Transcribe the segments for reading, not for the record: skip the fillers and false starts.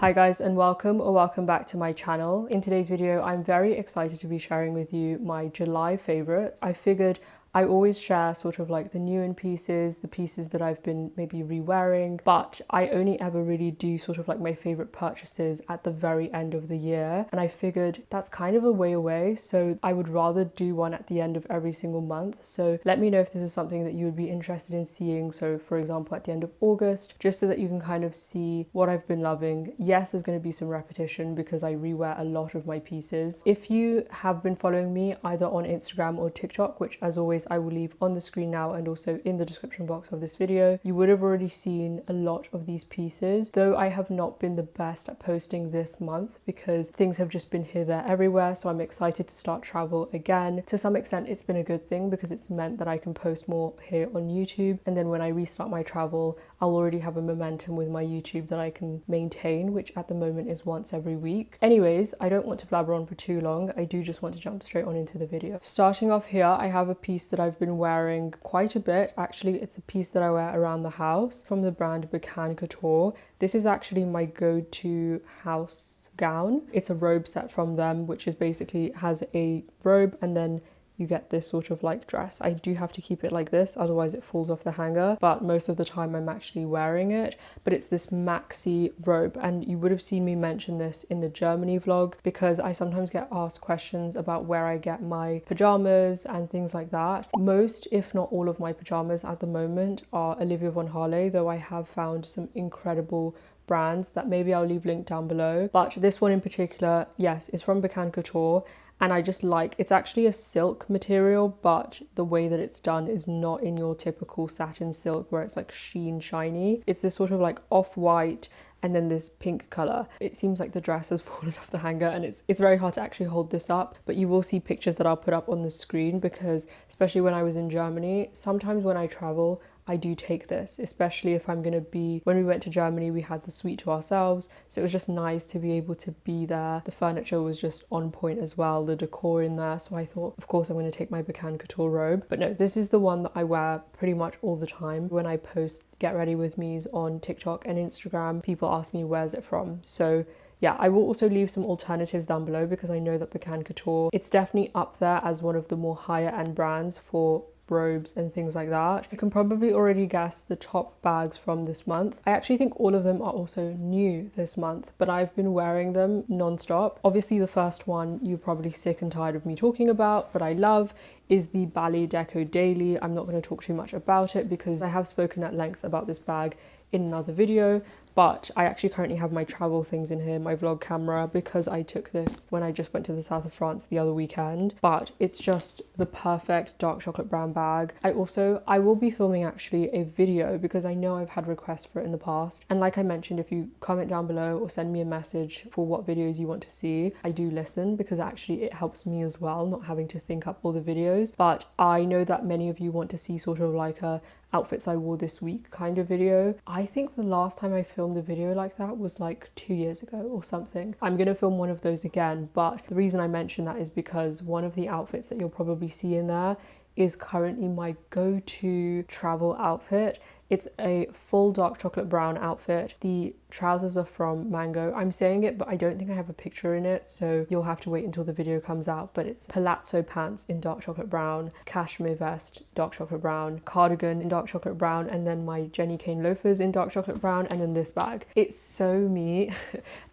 Hi guys, and welcome back to my channel. In today's video, I'm very excited to be sharing with you my July favorites. I figured I always share sort of like the new in pieces, the pieces that I've been maybe rewearing, but I only ever really do sort of like my favorite purchases at the very end of the year. And I figured that's kind of a way away, so I would rather do one at the end of every single month. So let me know if this is something that you would be interested in seeing. So for example, at the end of August, just so that you can kind of see what I've been loving. Yes, there's going to be some repetition because I rewear a lot of my pieces. If you have been following me either on Instagram or TikTok, which as always I will leave on the screen now and also in the description box of this video, you would have already seen a lot of these pieces, though I have not been the best at posting this month because things have just been here, there, everywhere. So I'm excited to start travel again. To some extent, it's been a good thing because it's meant that I can post more here on YouTube. And then when I restart my travel, I'll already have a momentum with my YouTube that I can maintain, which at the moment is once every week. Anyways, I don't want to blabber on for too long. I do just want to jump straight on into the video. Starting off here, I have a piece that I've been wearing quite a bit. Actually, it's a piece that I wear around the house from the brand Boucan Couture. This is actually my go-to house gown. It's a robe set from them, which is basically has a robe and then you get this sort of like dress. I do have to keep it like this, otherwise it falls off the hanger, but most of the time I'm actually wearing it. But it's this maxi robe, and you would have seen me mention this in the Germany vlog because I sometimes get asked questions about where I get my pajamas and things like that. Most, if not all of my pajamas at the moment are Olivia von Harley, though I have found some incredible brands that maybe I'll leave linked down below. But this one in particular, yes, is from Boucan Couture. And I just like, it's actually a silk material, but the way that it's done is not in your typical satin silk where it's like sheen shiny. It's this sort of like off-white and then this pink color. It seems like the dress has fallen off the hanger, and it's very hard to actually hold this up, but you will see pictures that I'll put up on the screen because especially when I was in Germany, sometimes when I travel, I do take this, especially if I'm going to be, when we went to Germany, we had the suite to ourselves. So it was just nice to be able to be there. The furniture was just on point as well, the decor in there. So I thought, of course, I'm going to take my Boucan Couture robe. But no, this is the one that I wear pretty much all the time. When I post Get Ready With Me's on TikTok and Instagram, people ask me, where's it from? So yeah, I will also leave some alternatives down below because I know that Boucan Couture, it's definitely up there as one of the more higher end brands for robes and things like that. You can probably already guess the top bags from this month. I actually think all of them are also new this month, but I've been wearing them non-stop. Obviously the first one you're probably sick and tired of me talking about, but I love, is the Bali Deco Daily. I'm not going to talk too much about it because I have spoken at length about this bag in another video, but I actually currently have my travel things in here, my vlog camera, because I took this when I just went to the south of France the other weekend. But it's just the perfect dark chocolate brown bag. I will be filming actually a video because I know I've had requests for it in the past, and like I mentioned, if you comment down below or send me a message for what videos you want to see, I do listen because actually it helps me as well, not having to think up all the videos. But I know that many of you want to see sort of like a outfits I wore this week kind of video. I think the last time I filmed a video like that was like 2 years ago or something. I'm gonna film one of those again, but the reason I mention that is because one of the outfits that you'll probably see in there is currently my go-to travel outfit. It's a full dark chocolate brown outfit. The trousers are from Mango. I'm saying it, but I don't think I have a picture in it, so you'll have to wait until the video comes out. But it's palazzo pants in dark chocolate brown, cashmere vest, dark chocolate brown, cardigan in dark chocolate brown, and then my Jenny Kane loafers in dark chocolate brown, and then this bag. It's so me.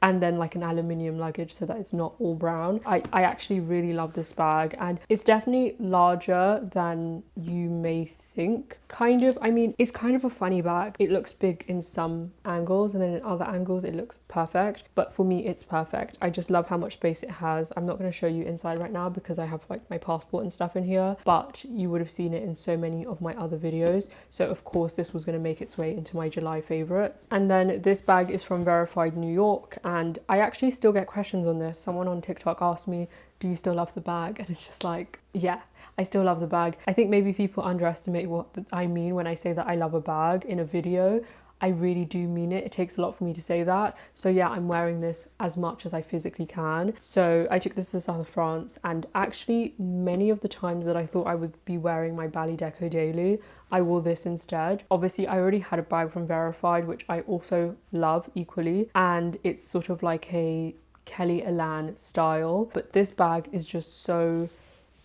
And then like an aluminium luggage so that it's not all brown. I actually really love this bag, and it's definitely larger than you may think, kind of. I mean, it's kind of a funny bag. It looks big in some angles and then in other angles it looks perfect, but for me it's perfect. I just love how much space it has. I'm not going to show you inside right now because I have like my passport and stuff in here, but you would have seen it in so many of my other videos, so of course this was going to make its way into my July favorites. And then this bag is from Verified New York, and I actually still get questions on this. Someone on TikTok asked me, do you still love the bag? And it's just like, yeah, I still love the bag. I think maybe people underestimate what I mean when I say that I love a bag in a video. I really do mean it. It takes a lot for me to say that. So yeah, I'm wearing this as much as I physically can. So I took this to the south of France, and actually many of the times that I thought I would be wearing my Bali Deco daily, I wore this instead. Obviously I already had a bag from Verified, which I also love equally, and it's sort of like a Kelly Elan style, but this bag is just so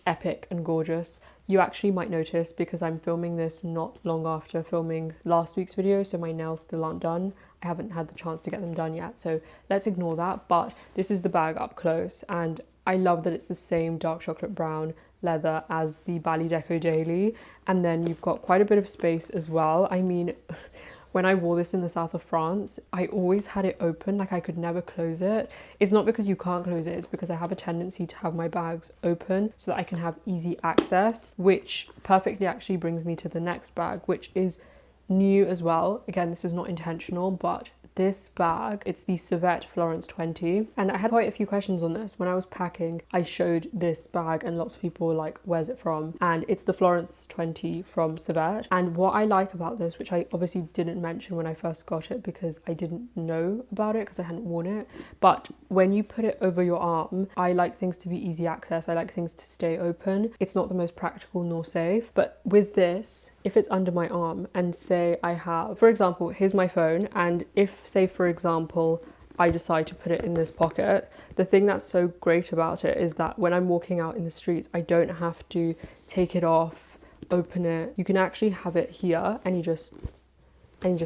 epic and gorgeous. You actually might notice, because I'm filming this not long after filming last week's video, so my nails still aren't done. I haven't had the chance to get them done yet, so let's ignore that. But this is the bag up close, and I love that it's the same dark chocolate brown leather as the Bali Deco Daily, and then you've got quite a bit of space as well. I mean, when I wore this in the south of France, I always had it open, like I could never close it. It's not because you can't close it, it's because I have a tendency to have my bags open so that I can have easy access, which perfectly actually brings me to the next bag, which is new as well. Again, this is not intentional, but this bag, it's the Savette Florence 20, and I had quite a few questions on this. When I was packing, I showed this bag and lots of people were like, where's it from? And it's the Florence 20 from Savette. And what I like about this, which I obviously didn't mention when I first got it because I didn't know about it because I hadn't worn it, but when you put it over your arm, I like things to be easy access. I like things to stay open. It's not the most practical nor safe, but with this, if it's under my arm and say I have, for example, here's my phone, and if, say for example, I decide to put it in this pocket, the thing that's so great about it is that when I'm walking out in the streets, I don't have to take it off, open it. You can actually have it here, and you just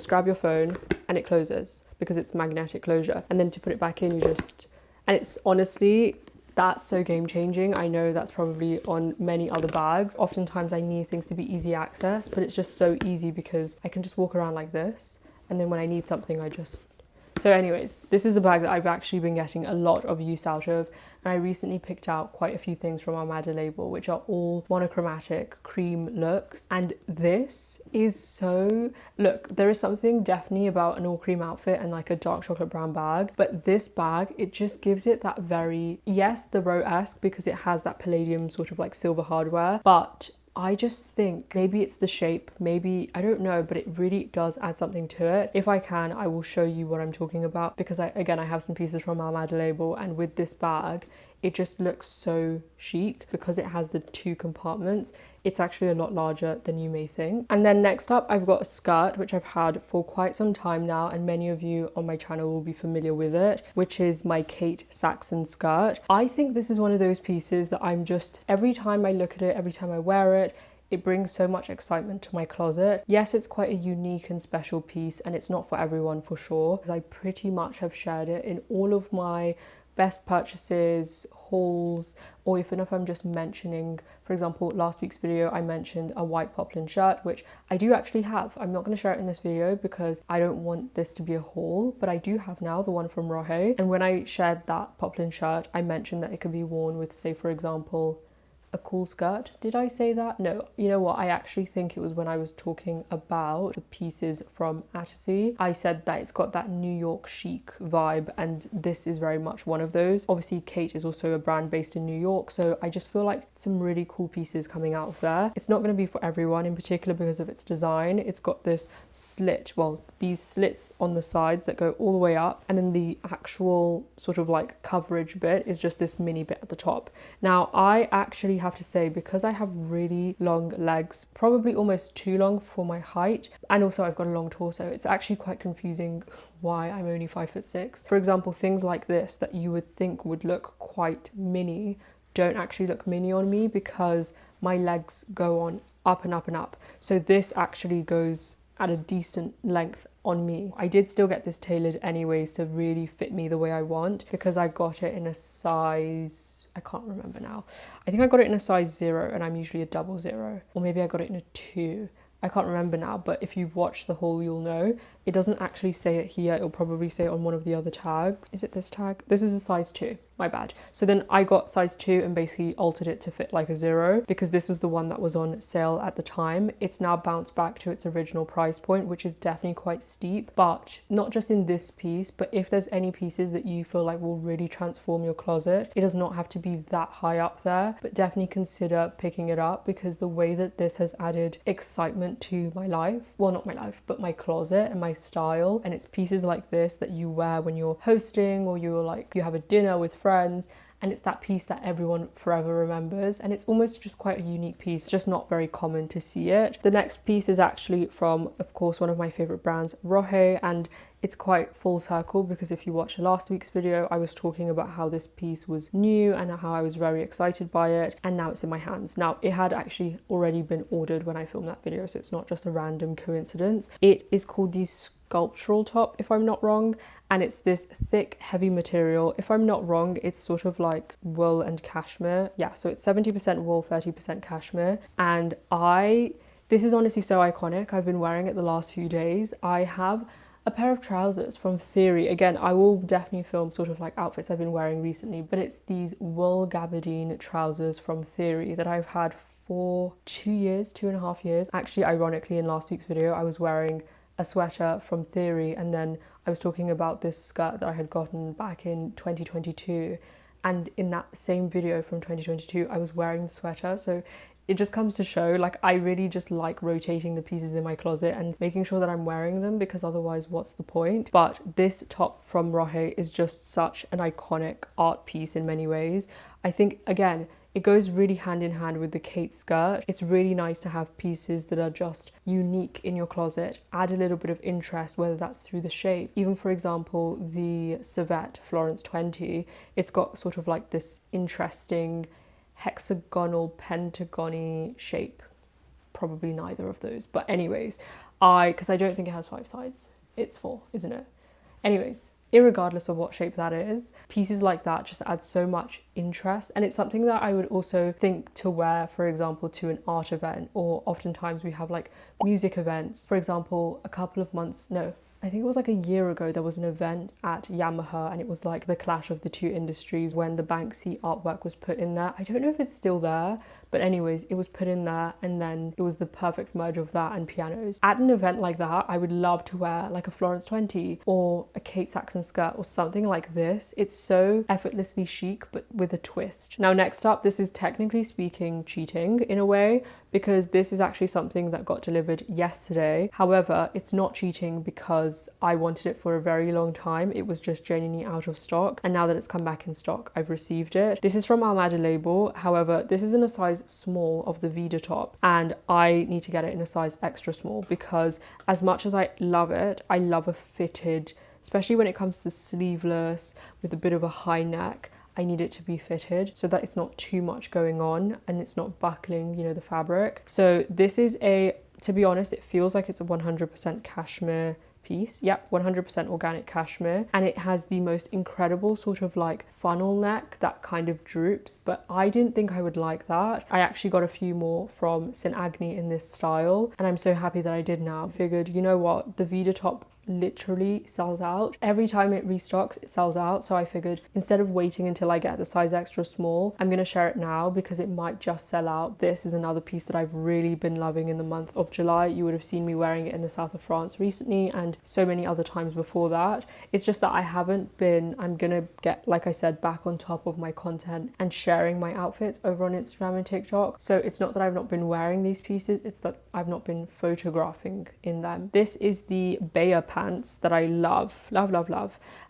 grab your phone and it closes because it's magnetic closure. And then to put it back in, and it's honestly, that's so game changing. I know that's probably on many other bags. Oftentimes I need things to be easy access, but it's just so easy because I can just walk around like this. And then when I need something, so anyways, this is a bag that I've actually been getting a lot of use out of. And I recently picked out quite a few things from Almada Label, which are all monochromatic cream looks. And this is so, look, there is something definitely about an all cream outfit and like a dark chocolate brown bag. But this bag, it just gives it that very, yes, the Róhe-esque because it has that palladium sort of like silver hardware. But I just think maybe it's the shape, maybe, I don't know, but it really does add something to it. If I can, I will show you what I'm talking about because I have some pieces from Almada Label, and with this bag, it just looks so chic because it has the two compartments. It's actually a lot larger than you may think. And then next up, I've got a skirt, which I've had for quite some time now, and many of you on my channel will be familiar with it, which is my Kate Saxon skirt. I think this is one of those pieces that I'm just, every time I look at it, every time I wear it, it brings so much excitement to my closet. Yes, it's quite a unique and special piece, and it's not for everyone for sure. I pretty much have shared it in all of my best purchases, hauls, or even if I'm just mentioning, for example, last week's video, I mentioned a white poplin shirt, which I do actually have. I'm not going to share it in this video because I don't want this to be a haul, but I do have now the one from Róhe. And when I shared that poplin shirt, I mentioned that it could be worn with, say, for example, a cool skirt. Did I say that? No. You know what? I actually think it was when I was talking about the pieces from Atticy. I said that it's got that New York chic vibe, and this is very much one of those. Obviously, Kate is also a brand based in New York, so I just feel like some really cool pieces coming out of there. It's not going to be for everyone, in particular because of its design. It's got this slit, well, these slits on the side that go all the way up, and then the actual sort of like coverage bit is just this mini bit at the top. Now, I actually have to say, because I have really long legs, probably almost too long for my height, and also I've got a long torso, it's actually quite confusing why I'm only 5'6". For example, things like this that you would think would look quite mini don't actually look mini on me because my legs go on up and up and up. So this actually goes at a decent length on me. I did still get this tailored anyways to really fit me the way I want because I got it in a size, I can't remember now. I think I got it in a size 0 and I'm usually a 00, or maybe I got it in a 2. I can't remember now, but if you've watched the haul, you'll know. It doesn't actually say it here. It'll probably say it on one of the other tags. Is it this tag? This is a size 2. my bad. So then I got size 2 and basically altered it to fit like a 0 because this was the one that was on sale at the time. It's now bounced back to its original price point, which is definitely quite steep, but not just in this piece, but if there's any pieces that you feel like will really transform your closet, it does not have to be that high up there, but definitely consider picking it up because the way that this has added excitement to my life, well, not my life, but my closet and my style. And it's pieces like this that you wear when you're hosting or you're like, you have a dinner with friends, and it's that piece that everyone forever remembers, and it's almost just quite a unique piece, just not very common to see it. The next piece is actually from, of course, one of my favorite brands, Róhe, and it's quite full circle because if you watched last week's video, I was talking about how this piece was new and how I was very excited by it, and now it's in my hands. Now, it had actually already been ordered when I filmed that video, so it's not just a random coincidence. It is called the sculptural top, if I'm not wrong, and it's this thick, heavy material. If I'm not wrong, it's sort of like wool and cashmere. Yeah, so it's 70% wool, 30% cashmere, and this is honestly so iconic. I've been wearing it the last few days. I have a pair of trousers from Theory. Again, I will definitely film sort of like outfits I've been wearing recently, but it's these wool gabardine trousers from Theory that I've had for 2.5 years. Actually, ironically, in last week's video, I was wearing a sweater from Theory, and then I was talking about this skirt that I had gotten back in 2022, and in that same video from 2022 I was wearing the sweater. So it just comes to show, like, I really just like rotating the pieces in my closet and making sure that I'm wearing them, because otherwise what's the point? But this top from Róhe is just such an iconic art piece in many ways. I think, again, it goes really hand in hand with the Kate skirt. It's really nice to have pieces that are just unique in your closet, add a little bit of interest, whether that's through the shape. Even, for example, the Savette Florence 20, it's got sort of like this interesting hexagonal, pentagony shape. Probably neither of those. But anyways, because I don't think it has 5 sides. It's 4, isn't it? Anyways, irregardless of what shape that is, pieces like that just add so much interest, and it's something that I would also think to wear, for example, to an art event, or oftentimes we have like music events. For example, I think it was like a year ago, there was an event at Yamaha, and it was like the clash of the two industries when the Banksy artwork was put in there. I don't know if it's still there, but anyways, it was put in there, and then it was the perfect merge of that and pianos. At an event like that, I would love to wear like a Florence 20 or a Kate Saxon skirt or something like this. It's so effortlessly chic, but with a twist. Now, next up, this is technically speaking cheating in a way, because this is actually something that got delivered yesterday. However, it's not cheating because I wanted it for a very long time. It was just genuinely out of stock, and now that it's come back in stock, I've received it. This is from Almada Label. However, this is in a size small of the Vida top, and I need to get it in a size extra small, because as much as I love it, I love a fitted, especially when it comes to sleeveless with a bit of a high neck. I need it to be fitted so that it's not too much going on and it's not buckling, you know, the fabric. So this is to be honest, it feels like it's a 100% cashmere piece. Yep, 100% organic cashmere, and it has the most incredible sort of like funnel neck that kind of droops, but I didn't think I would like that. I actually got a few more from St. Agni in this style, and I'm so happy that I did now. Figured, you know what, the Vida top literally sells out. Every time it restocks, it sells out. So I figured instead of waiting until I get the size extra small, I'm going to share it now because it might just sell out. This is another piece that I've really been loving in the month of July. You would have seen me wearing it in the south of France recently and so many other times before that. It's just that I haven't been, I'm going to get, like I said, back on top of my content and sharing my outfits over on Instagram and TikTok. So it's not that I've not been wearing these pieces, it's that I've not been photographing in them. This is the Bayer pants that I love,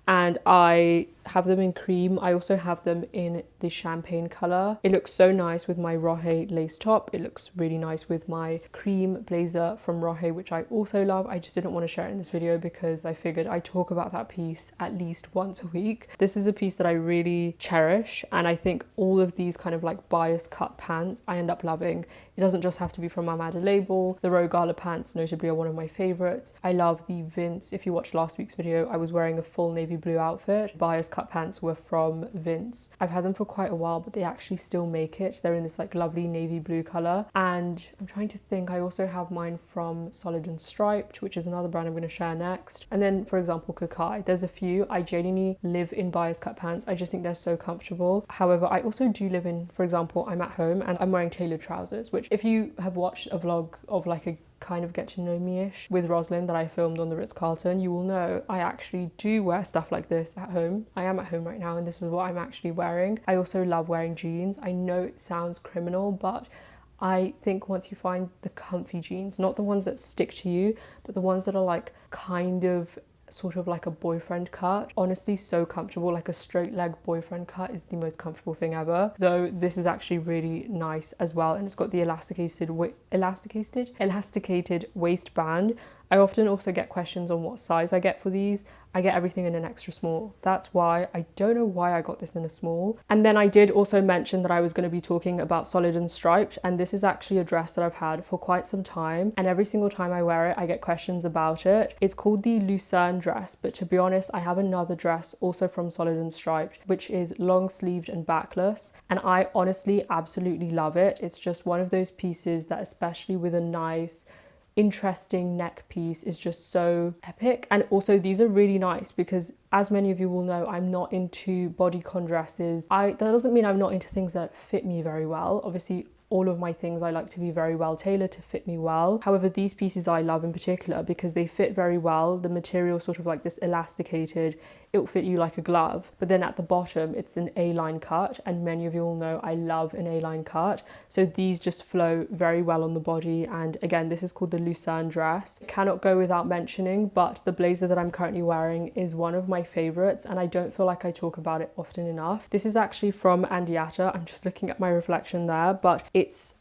and I have them in cream. I also have them in the champagne color. It looks so nice with my Róhe lace top. It looks really nice with my cream blazer from Róhe, which I also love. I just didn't want to share it in this video because I figured I talk about that piece at least once a week. This is a piece that I really cherish, and I think all of these kind of like bias cut pants I end up loving. It doesn't just have to be from Almada Label. The Róhe Gala pants notably are one of my favorites. I love the Vince. If you watched last week's video, I was wearing a full navy blue outfit. Bias cut pants were from Vince. I've had them for quite a while, but they actually still make it. They're in this like lovely navy blue color. And I'm trying to think, I also have mine from Solid and Striped, which is another brand I'm going to share next. And then, for example, Kakai. There's a few. I genuinely live in bias cut pants. I just think they're so comfortable. However, I also do live in, for example, I'm at home and I'm wearing tailored trousers, which if you have watched a vlog of like a kind of get to know me-ish with Rosalind that I filmed on the Ritz-Carlton, you will know I actually do wear stuff like this at home. I am at home right now and this is what I'm actually wearing. I also love wearing jeans. I know it sounds criminal, but I think once you find the comfy jeans, not the ones that stick to you, but the ones that are like kind of sort of like a boyfriend cut, honestly so comfortable. Like a straight leg boyfriend cut is the most comfortable thing ever, though this is actually really nice as well, and it's got the elasticated waistband. I often also get questions on what size I get for these. I get everything in an extra small. That's why I don't know why I got this in a small. And then I did also mention that I was going to be talking about Solid and Striped, and this is actually a dress that I've had for quite some time, and every single time I wear it I get questions about it. It's called the Lucerne dress, but to be honest I have another dress also from Solid and Striped which is long sleeved and backless, and I honestly absolutely love it. It's just one of those pieces that, especially with a nice interesting neck piece, is just so epic. And also these are really nice because, as many of you will know, I'm not into bodycon dresses. That doesn't mean I'm not into things that fit me very well. Obviously all of my things I like to be very well tailored to fit me well. However, these pieces I love in particular because they fit very well. The material sort of like this elasticated, it'll fit you like a glove, but then at the bottom it's an A-line cut, and many of you all know I love an A-line cut, so these just flow very well on the body. And again, this is called the Lucerne dress. Cannot go without mentioning, but the blazer that I'm currently wearing is one of my favorites, and I don't feel like I talk about it often enough. This is actually from Andiata. I'm just looking at my reflection there, but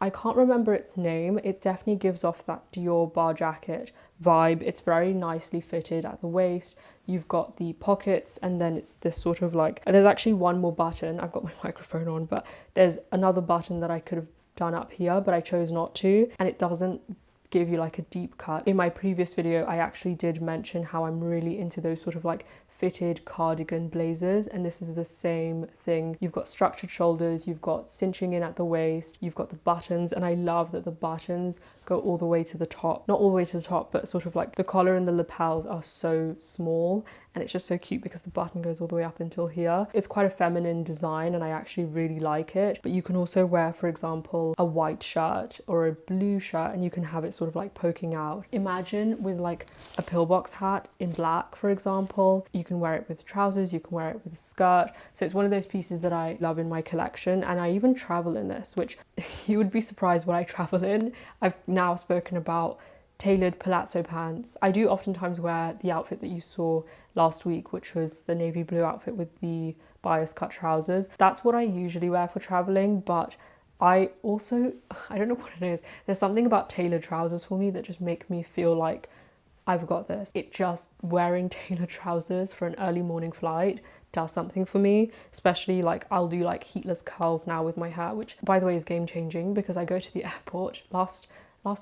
I can't remember its name. It definitely gives off that Dior bar jacket vibe. It's very nicely fitted at the waist. You've got the pockets, and then it's this sort of like, there's actually one more button. I've got my microphone on, but there's another button that I could have done up here, but I chose not to, and it doesn't give you like a deep cut. In my previous video I actually did mention how I'm really into those sort of like fitted cardigan blazers, and this is the same thing. You've got structured shoulders, you've got cinching in at the waist, you've got the buttons, and I love that the buttons go all the way to the top. Not all the way to the top, but sort of like the collar and the lapels are so small, and it's just so cute because the button goes all the way up until here. It's quite a feminine design and I actually really like it. But you can also wear, for example, a white shirt or a blue shirt, and you can have it sort of like poking out. Imagine with like a pillbox hat in black, for example. You can wear it with trousers, you can wear it with a skirt. So it's one of those pieces that I love in my collection, and I even travel in this, which you would be surprised what I travel in. I've now spoken about tailored palazzo pants. I do oftentimes wear the outfit that you saw last week, which was the navy blue outfit with the bias cut trousers. That's what I usually wear for traveling, but I don't know what it is. There's something about tailored trousers for me that just make me feel like I've got this. Wearing tailored trousers for an early morning flight does something for me, especially like I'll do like heatless curls now with my hair, which by the way is game changing because I go to the airport last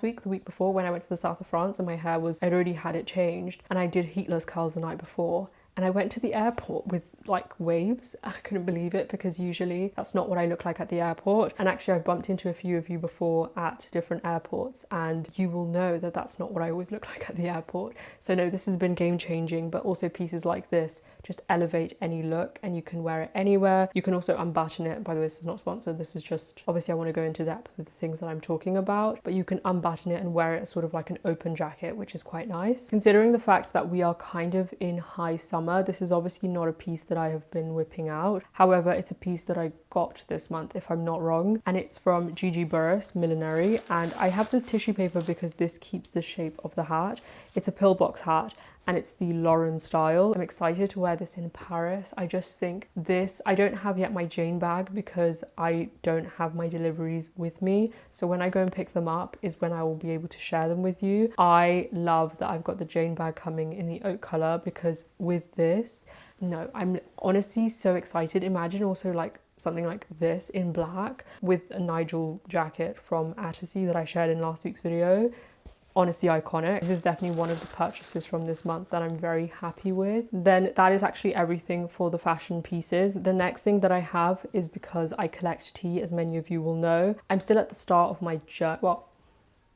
week, the week before, when I went to the south of France, and my hair I'd already had it changed, and I did heatless curls the night before, and I went to the airport with like waves. I couldn't believe it because usually that's not what I look like at the airport. And actually I've bumped into a few of you before at different airports, and you will know that that's not what I always look like at the airport. So no, this has been game changing, but also pieces like this just elevate any look, and you can wear it anywhere. You can also unbutton it. By the way, this is not sponsored. This is just, obviously I want to go into depth with the things that I'm talking about, but you can unbutton it and wear it as sort of like an open jacket, which is quite nice. Considering the fact that we are kind of in high summer, this is obviously not a piece that I have been whipping out. However, it's a piece that I got this month, if I'm not wrong, and it's from Gigi Burris Millinery, and I have the tissue paper because this keeps the shape of the hat. It's a pillbox hat, and it's the Lauren style. I'm excited to wear this in Paris. I just think this, I don't have yet my Jane bag because I don't have my deliveries with me. So when I go and pick them up is when I will be able to share them with you. I love that I've got the Jane bag coming in the oak color, because with this, no, I'm honestly so excited. Imagine also like something like this in black with a Nigel jacket from Attersea that I shared in last week's video. honestly iconic. This is definitely one of the purchases from this month that I'm very happy with. Then that is actually everything for the fashion pieces. The next thing that I have is because I collect tea, as many of you will know. I'm still at the start of my journey. Well,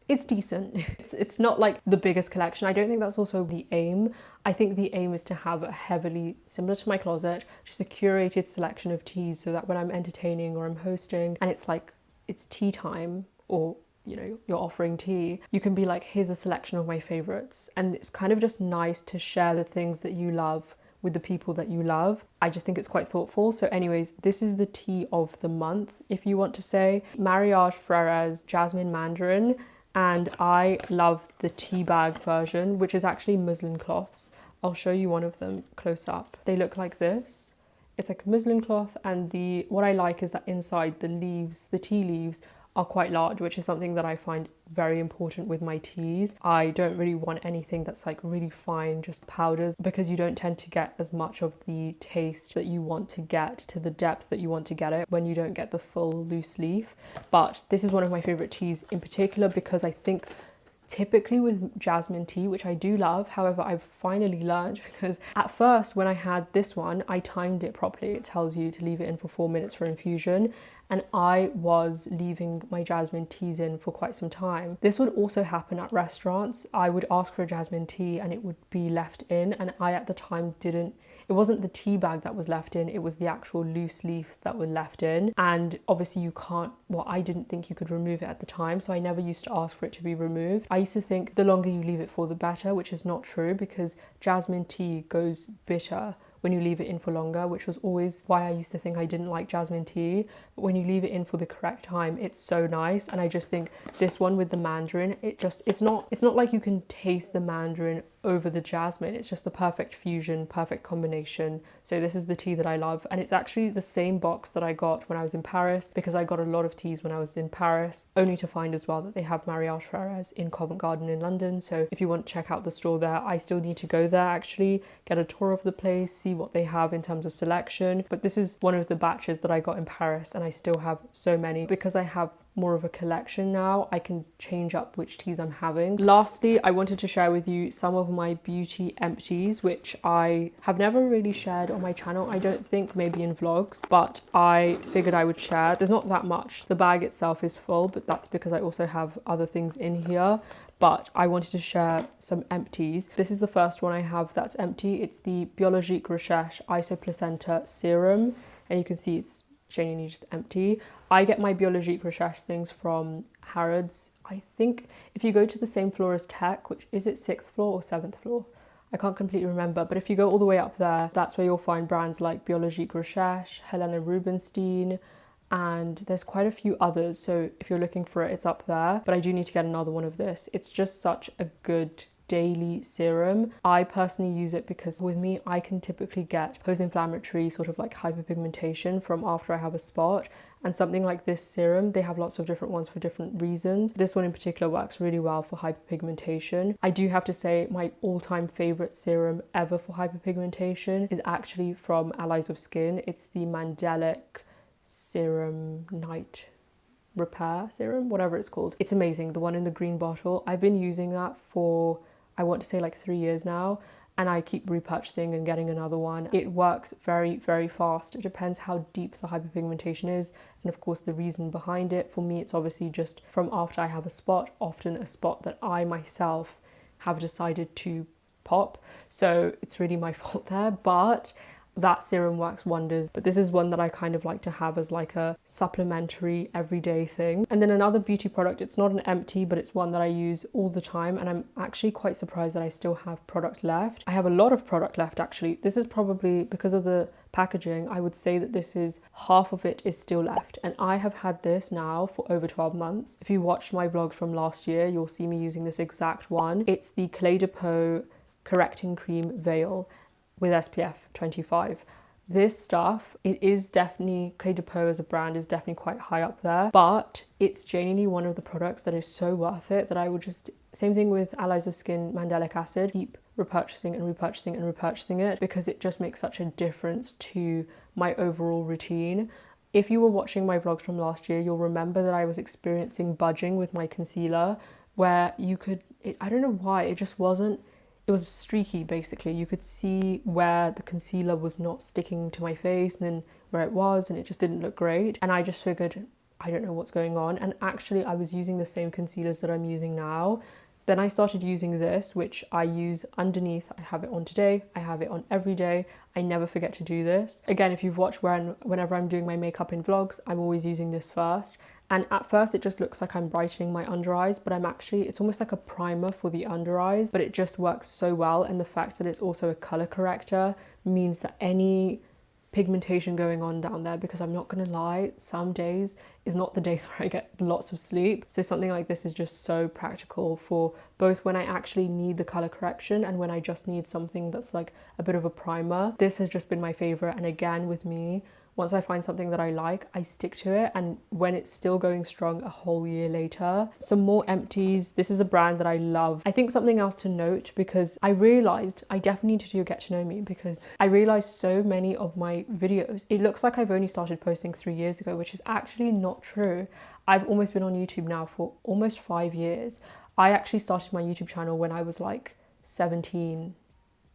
it's decent. It's not like the biggest collection. I don't think that's also the aim. I think the aim is to have a heavily, similar to my closet, just a curated selection of teas so that when I'm entertaining or I'm hosting and it's like, it's tea time, or you know, you're offering tea, you can be like, here's a selection of my favorites. And it's kind of just nice to share the things that you love with the people that you love. I just think it's quite thoughtful. So anyways, this is the tea of the month, if you want to say. Mariage Frères Jasmine Mandarin. And I love the tea bag version, which is actually muslin cloths. I'll show you one of them close up. They look like this. It's like a muslin cloth, and what I like is that inside the leaves, the tea leaves, are quite large, which is something that I find very important with my teas. I don't really want anything that's like really fine, just powders, because you don't tend to get as much of the taste that you want to get, to the depth that you want to get it, when you don't get the full loose leaf. But this is one of my favorite teas in particular because I think typically with jasmine tea, which I do love, however, I've finally learned, because at first when I had this one, I timed it properly. It tells you to leave it in for 4 minutes for infusion, and I was leaving my jasmine teas in for quite some time. This would also happen at restaurants. I would ask for a jasmine tea and it would be left in, and I at the time didn't, it wasn't the tea bag that was left in, it was the actual loose leaf that was left in. And obviously you can't, well, I didn't think you could remove it at the time, so I never used to ask for it to be removed. I used to think the longer you leave it for the better, which is not true, because jasmine tea goes bitter when you leave it in for longer, which was always why I used to think I didn't like jasmine tea. But when you leave it in for the correct time, it's so nice. And I just think this one with the mandarin, it's not like you can taste the mandarin over the jasmine. It's just the perfect fusion, perfect combination. So this is the tea that I love, and it's actually the same box that I got when I was in Paris, because I got a lot of teas when I was in Paris, only to find as well that they have Mariage Frères in Covent Garden in London. So if you want to check out the store there, I still need to go there actually, get a tour of the place, see what they have in terms of selection. But this is one of the batches that I got in Paris, and I still have so many. Because I have more of a collection now, I can change up which teas I'm having. Lastly, I wanted to share with you some of my beauty empties, which I have never really shared on my channel, I don't think, maybe in vlogs, but I figured I would share. There's not that much. The bag itself is full, but that's because I also have other things in here. But I wanted to share some empties. This is the first one I have that's empty. It's the Biologique Recherche Isoplacenta Serum, and you can see it's genuinely just empty. I get my Biologique Recherche things from Harrods. I think if you go to the same floor as Tech, which is it 6th floor or 7th floor? I can't completely remember, but if you go all the way up there, that's where you'll find brands like Biologique Recherche, Helena Rubinstein, and there's quite a few others. So if you're looking for it, it's up there. But I do need to get another one of this. It's just such a good daily serum. I personally use it because with me, I can typically get post-inflammatory sort of like hyperpigmentation from after I have a spot, and something like this serum, they have lots of different ones for different reasons. This one in particular works really well for hyperpigmentation. I do have to say my all-time favorite serum ever for hyperpigmentation is actually from Allies of Skin. It's the Mandelic Serum Night Repair Serum, whatever it's called. It's amazing, the one in the green bottle. I've been using that for, I want to say like 3 years now, and I keep repurchasing and getting another one. It works very, very fast. It depends how deep the hyperpigmentation is, and of course the reason behind it. For me, it's obviously just from after I have a spot, often a spot that I myself have decided to pop. So it's really my fault there, but that serum works wonders. But this is one that I kind of like to have as like a supplementary everyday thing. And then another beauty product, it's not an empty, but it's one that I use all the time, and I'm actually quite surprised that I still have product left. I have a lot of product left actually. This is probably because of the packaging, I would say that this is half of it is still left, and I have had this now for over 12 months. If you watched my vlogs from last year, you'll see me using this exact one. It's the Clé de Peau Correcting Cream Veil with SPF 25. This stuff, it is definitely, Clé de Peau as a brand is definitely quite high up there, but it's genuinely one of the products that is so worth it that I would just, same thing with Allies of Skin Mandelic Acid, keep repurchasing and repurchasing and repurchasing it, because it just makes such a difference to my overall routine. If you were watching my vlogs from last year, you'll remember that I was experiencing budging with my concealer where you could, I don't know why, it just wasn't, it was streaky basically. You could see where the concealer was not sticking to my face and then where it was, and it just didn't look great. And I just figured, I don't know what's going on. And actually I was using the same concealers that I'm using now. Then I started using this, which I use underneath. I have it on today, I have it on every day. I never forget to do this. Again, if you've watched whenever I'm doing my makeup in vlogs, I'm always using this first. And at first it just looks like I'm brightening my under eyes, but it's almost like a primer for the under eyes, but it just works so well. And the fact that it's also a color corrector means that any pigmentation going on down there, because I'm not gonna lie, some days is not the days where I get lots of sleep. So something like this is just so practical for both when I actually need the color correction and when I just need something that's like a bit of a primer. This has just been my favorite. And again, with me, once I find something that I like, I stick to it. And when it's still going strong a whole year later. Some more Empties. This is a brand that I love. I think something else to note, because I realized I definitely need to do a get to know me, because I realized so many of my videos, it looks like I've only started posting 3 years ago, which is actually not true. I've almost been on YouTube now for almost 5 years. I actually started my YouTube channel when I was like 17.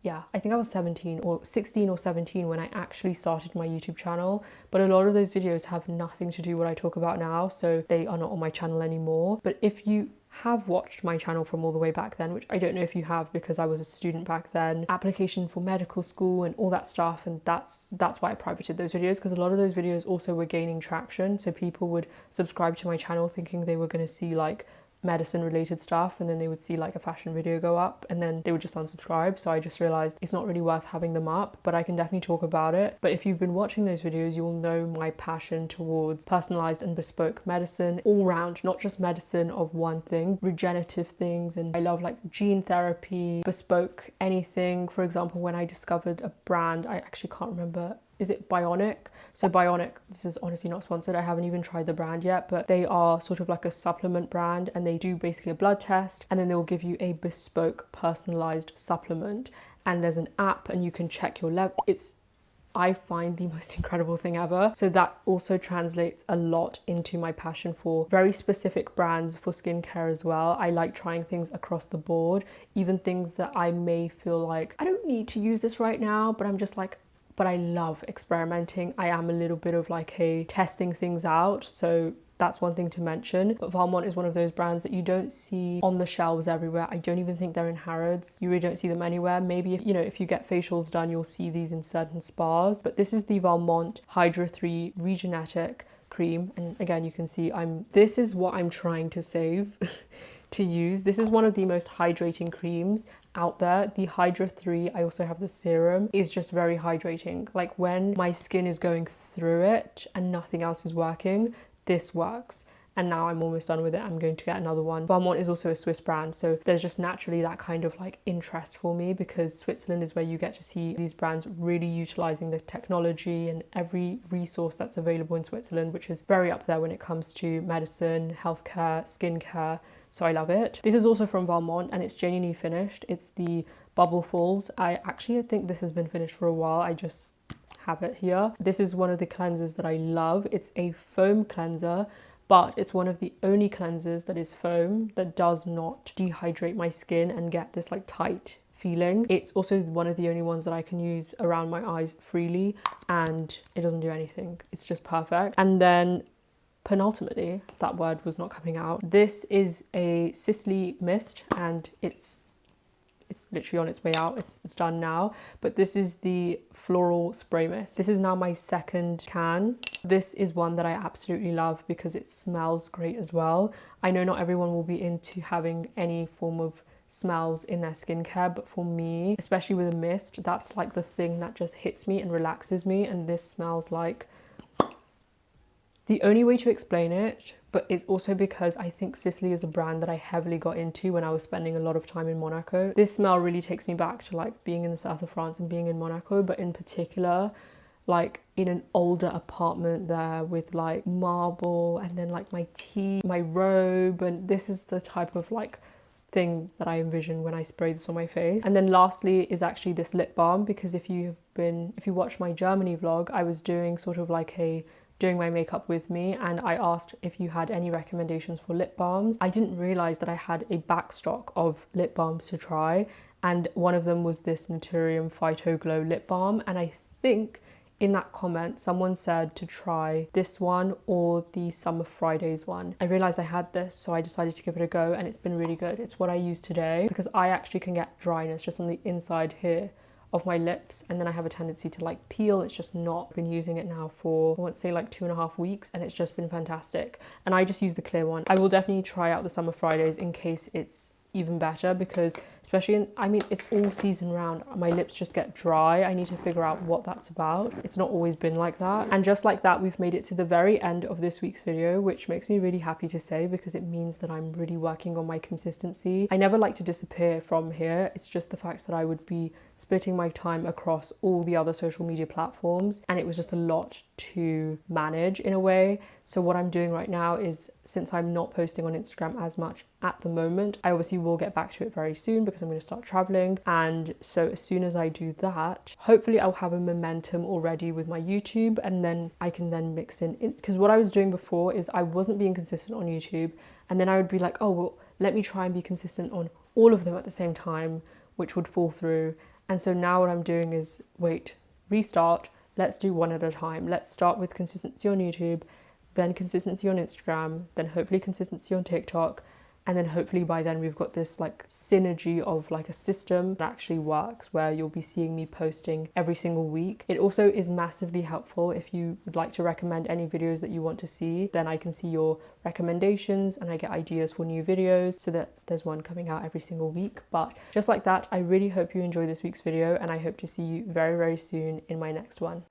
Yeah, I think I was 17 or 16 or 17 when I actually started my YouTube channel. But a lot of those videos have nothing to do with what I talk about now, so they are not on my channel anymore. But if you have watched my channel from all the way back then, which I don't know if you have, because I was a student back then, application for medical school and all that stuff, and that's why I privated those videos, because a lot of those videos also were gaining traction. So people would subscribe to my channel thinking they were going to see like medicine related stuff, and then they would see like a fashion video go up and then they would just unsubscribe. So I just realized it's not really worth having them up, but I can definitely talk about it. But if you've been watching those videos, you'll know my passion towards personalized and bespoke medicine all round, not just medicine of one thing, regenerative things. And I love like gene therapy, bespoke anything. For example, when I discovered a brand, I actually can't remember, is it Bionic? So Bionic, this is honestly not sponsored, I haven't even tried the brand yet, but they are sort of like a supplement brand, and they do basically a blood test, and then they'll give you a bespoke personalized supplement, and there's an app and you can check your level. I find the most incredible thing ever. So that also translates a lot into my passion for very specific brands for skincare as well. I like trying things across the board, even things that I may feel like I don't need to use this right now, but I'm just like, but I love experimenting. I am a little bit of like a testing things out. So that's one thing to mention. But Valmont is one of those brands that you don't see on the shelves everywhere. I don't even think they're in Harrods. You really don't see them anywhere. Maybe if you get facials done, you'll see these in certain spas. But this is the Valmont Hydra 3 Regenetic cream. And again, you can see this is what I'm trying to save to use. This is one of the most hydrating creams out there. The Hydra 3, I also have the serum, is just very hydrating. Like when my skin is going through it and nothing else is working, this works. And now I'm almost done with it. I'm going to get another one. Valmont is also a Swiss brand, so there's just naturally that kind of like interest for me, because Switzerland is where you get to see these brands really utilizing the technology and every resource that's available in Switzerland, which is very up there when it comes to medicine, healthcare, skincare. So I love it. This is also from Valmont and it's genuinely finished. It's the Bubble Falls. I think this has been finished for a while. I just have it here. This is one of the cleansers that I love. It's a foam cleanser, but it's one of the only cleansers that is foam that does not dehydrate my skin and get this like tight feeling. It's also one of the only ones that I can use around my eyes freely, and it doesn't do anything. It's just perfect. And then penultimately, that word was not coming out. This is a Sicily mist, and it's literally on its way out. It's done now. But this is the floral spray mist. This is now my second can. This is one that I absolutely love because it smells great as well. I know not everyone will be into having any form of smells in their skincare, but for me, especially with a mist, that's like the thing that just hits me and relaxes me. And this smells like, the only way to explain it, but it's also because I think Sicily is a brand that I heavily got into when I was spending a lot of time in Monaco. This smell really takes me back to like being in the south of France and being in Monaco, but in particular, like in an older apartment there with like marble and then like my tea, my robe, and this is the type of like thing that I envision when I spray this on my face. And then lastly is actually this lip balm, because if you watched my Germany vlog, I was doing sort of like a doing my makeup with me, and I asked if you had any recommendations for lip balms. I didn't realize that I had a backstock of lip balms to try, and one of them was this Naturium Phyto Glow lip balm, and I think in that comment someone said to try this one or the Summer Fridays one. I realized I had this, so I decided to give it a go, and it's been really good. It's what I use today because I actually can get dryness just on the inside here of my lips, and then I have a tendency to like peel. It's just not. Been using it now for, I want to say, like 2.5 weeks, and it's just been fantastic. And I just use the clear one. I will definitely try out the Summer Fridays in case it's even better, because especially in, I mean, it's all season round, my lips just get dry. I need to figure out what that's about. It's not always been like that. And just like that, we've made it to the very end of this week's video, which makes me really happy to say, because it means that I'm really working on my consistency. I never like to disappear from here. It's just the fact that I would be splitting my time across all the other social media platforms, and it was just a lot to manage in a way. So what I'm doing right now is, since I'm not posting on Instagram as much at the moment, I obviously will get back to it very soon because I'm going to start traveling. And so as soon as I do that, hopefully I'll have a momentum already with my YouTube, and then I can then mix in, because what I was doing before is I wasn't being consistent on YouTube, and then I would be like, oh well, let me try and be consistent on all of them at the same time, which would fall through. And so now what I'm doing is, wait, restart, let's do one at a time. Let's start with consistency on YouTube, then consistency on Instagram, then hopefully consistency on TikTok, and then hopefully by then we've got this like synergy of like a system that actually works, where you'll be seeing me posting every single week. It also is massively helpful if you would like to recommend any videos that you want to see, then I can see your recommendations and I get ideas for new videos, so that there's one coming out every single week. But just like that, I really hope you enjoy this week's video, and I hope to see you very, very soon in my next one.